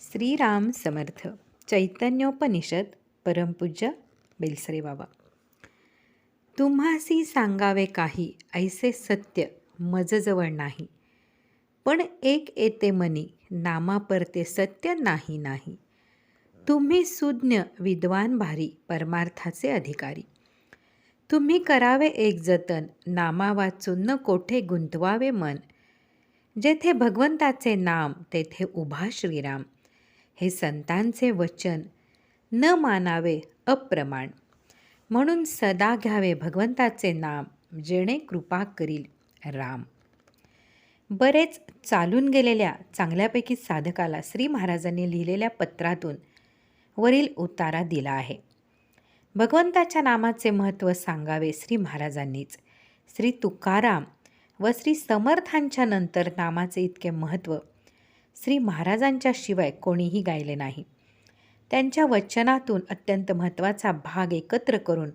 श्रीराम समर्थ. चैतन्योपनिषद. परमपूज्य बेलसरे बाबा. तुम्हासी सांगावे काही, ऐसे सत्य मजजवळ नाही. पण एक येते मनी, नामा परते सत्य नाही नाही. तुम्ही सुज्ञ विद्वान भारी, परमार्थाचे अधिकारी. तुम्ही करावे एक जतन, नामा वाचून न कोठे गुंतवावे मन. जेथे भगवंताचे नाम, तेथे उभा श्रीराम. हे संतांचे वचन, न मानावे अप्रमाण. म्हणून सदा घ्यावे भगवंताचे नाम, जेणे कृपा करील राम. बरेच चालून गेलेल्या चांगल्यापैकी साधकाला श्री महाराजांनी लिहिलेल्या पत्रातून वरील उतारा दिला आहे. भगवंताच्या नामाचे महत्त्व सांगावे श्री महाराजांनीच. श्री तुकाराम व श्री समर्थांच्या नंतर नामाचे इतके महत्त्व श्री महाराजांच्या शिवाय कोणीही गायले नाही. त्यांच्या वचनातून अत्यंत महत्त्वाचा भाग एकत्र करून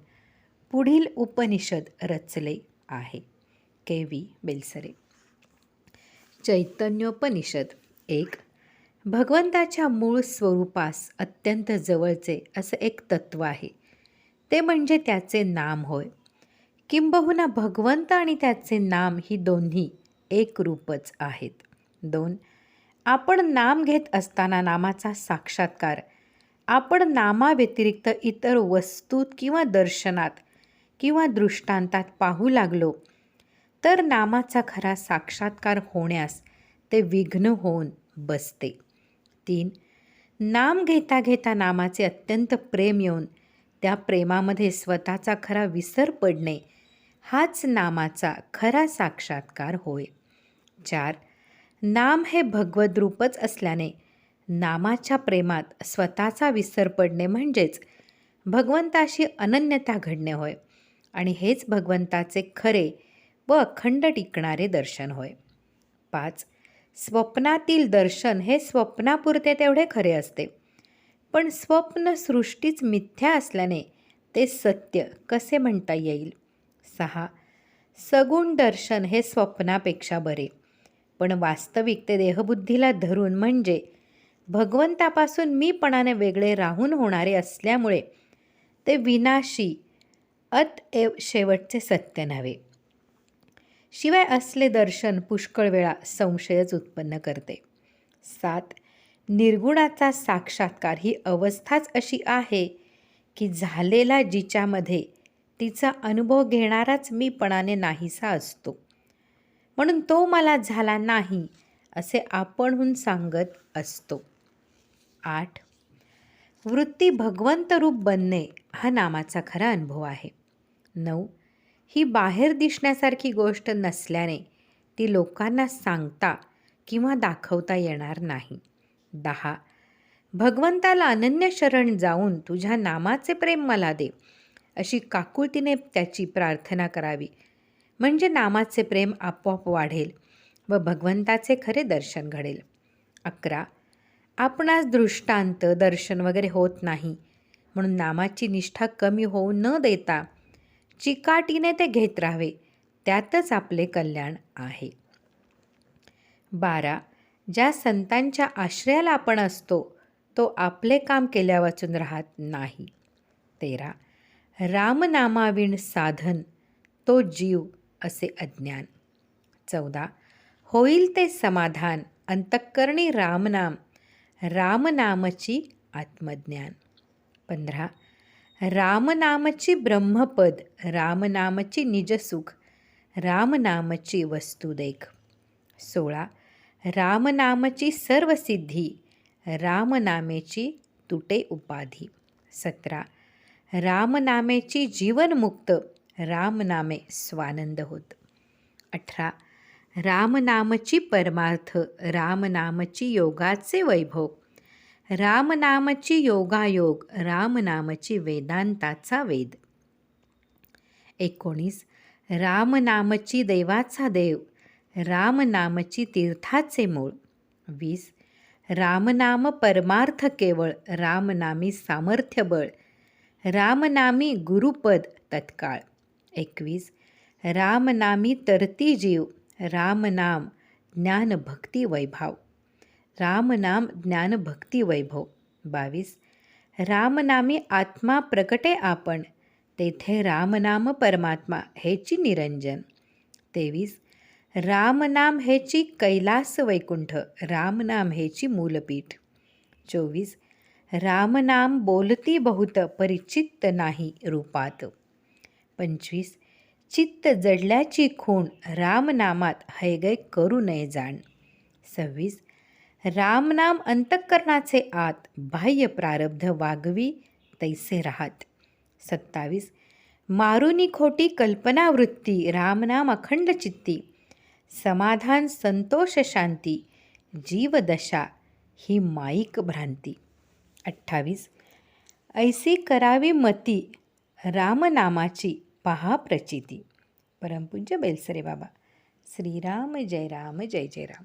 पुढील उपनिषद रचले आहे. के.व्ही. बेलसरे. चैतन्योपनिषद. 1. भगवंताच्या मूळ स्वरूपास अत्यंत जवळचे असं एक तत्त्व आहे, ते म्हणजे त्याचे नाम होय. किंबहुना भगवंत आणि त्याचे नाम ही दोन्ही एक रूपच आहेत. 2. आपण नाम घेत असताना नामाचा साक्षात्कार आपण नामाव्यतिरिक्त इतर वस्तूत किंवा दर्शनात किंवा दृष्टांतात पाहू लागलो तर नामाचा खरा साक्षात्कार होण्यास ते विघ्न होऊन बसते. 3. नाम घेता घेता नामाचे अत्यंत प्रेम येऊन त्या प्रेमामध्ये स्वतःचा खरा विसर पडणे हाच नामाचा खरा साक्षात्कार होय. 4. नाम हे भगवद रूपच असल्याने नामाच्या प्रेमात स्वतःचा विसर पडणे म्हणजेच भगवंताशी अनन्यता घडणे होय आणि हेच भगवंताचे खरे व अखंड टिकणारे दर्शन होय. 5. स्वप्नातील दर्शन हे स्वप्नापुरते तेवढे खरे असते, पण स्वप्न सृष्टीच मिथ्या असल्याने ते सत्य कसे म्हणता येईल. 6. सगुण दर्शन हे स्वप्नापेक्षा बरे, पण वास्तविक ते देहबुद्धीला धरून म्हणजे भगवंतापासून मीपणाने वेगळे राहून होणारे असल्यामुळे ते विनाशी अतएव शेवटचे सत्य नव्हे. शिवाय असले दर्शन पुष्कळ वेळा संशयच उत्पन्न करते. 7. निर्गुणाचा साक्षात्कार ही अवस्थाच अशी आहे की झालेला जिच्यामध्ये तिचा अनुभव घेणाराच मीपणाने नाहीसा असतो, म्हणून तो मला झाला नाही असे आपणहून सांगत असतो. 8. वृत्ती भगवंत रूप बनणे हा नामाचा खरा अनुभव आहे. 9. ही बाहेर दिसण्यासारखी गोष्ट नसल्याने ती लोकांना सांगता किंवा दाखवता येणार नाही. 10. भगवंताला अनन्य शरण जाऊन तुझ्या नामाचे प्रेम मला दे अशी काकुळतीने त्याची प्रार्थना करावी, म्हणजे नामाचे प्रेम आपोआप वाढेल व भगवंताचे खरे दर्शन घडेल. 11. आपणास दृष्टांत दर्शन वगैरे होत नाही म्हणून नामाची निष्ठा कमी होऊ न देता चिकाटीने ते घेत राहावे, त्यातच आपले कल्याण आहे. 12. ज्या संतांच्या आश्रयाला आपण असतो तो आपले काम केल्या वाचून राहत नाही. 13. रामनामाविण साधन तो जीव असे अज्ञान. 14. होईल ते समाधान अंतःकरणी रामनाम, रामनामची आत्मज्ञान. 15. रामनामची ब्रह्मपद, रामनामची निजसुख, रामनामची वस्तुदेख. 16. रामनामची सर्वसिद्धी, रामनामेची तुटे उपाधी. 17. रामनामेची जीवनमुक्त, रामनामे स्वानंद होत. 18. रामनामची परमार्थ, रामनामची योगाचे वैभव, रामनामची योगायोग, रामनामची वेदांताचा वेद. 19. रामनामची देवाचा देव, रामनामची तीर्थाचे मूळ. 20. रामनाम परमार्थ केवळ, रामनामी सामर्थ्य बळ, रामनामी गुरुपद तत्काळ. 21. रामनामी तरती जीव, रामनाम ज्ञान भक्ती वैभाव. रामनाम ज्ञानभक्ती वैभव. 22. रामनामी आत्मा प्रकटे आपण, तेथे रामनाम परमात्मा हेची निरंजन. 23. रामनाम हेची कैलास वैकुंठ, रामनाम हेची मूलपीठ. 24. रामनाम बोलती बहुत, परिचित्त नाही रूपात. 25. चित्त जडल्याची खूण, रामनामात हैगय करू नये जाण. 26. रामनाम अंतःकरणाचे आत, बाह्य प्रारब्ध वागवी तैसे राहात. 27. मारुनी खोटी कल्पनावृत्ती, रामनाम अखंड चित्ती, समाधान संतोष शांती, जीवदशा ही माईक भ्रांती. 28. ऐसी करावी मती, रामनामाची पहा प्रचिती. परमपूज्य बेलसरे बाबा. श्रीराम जय राम जय जय राम.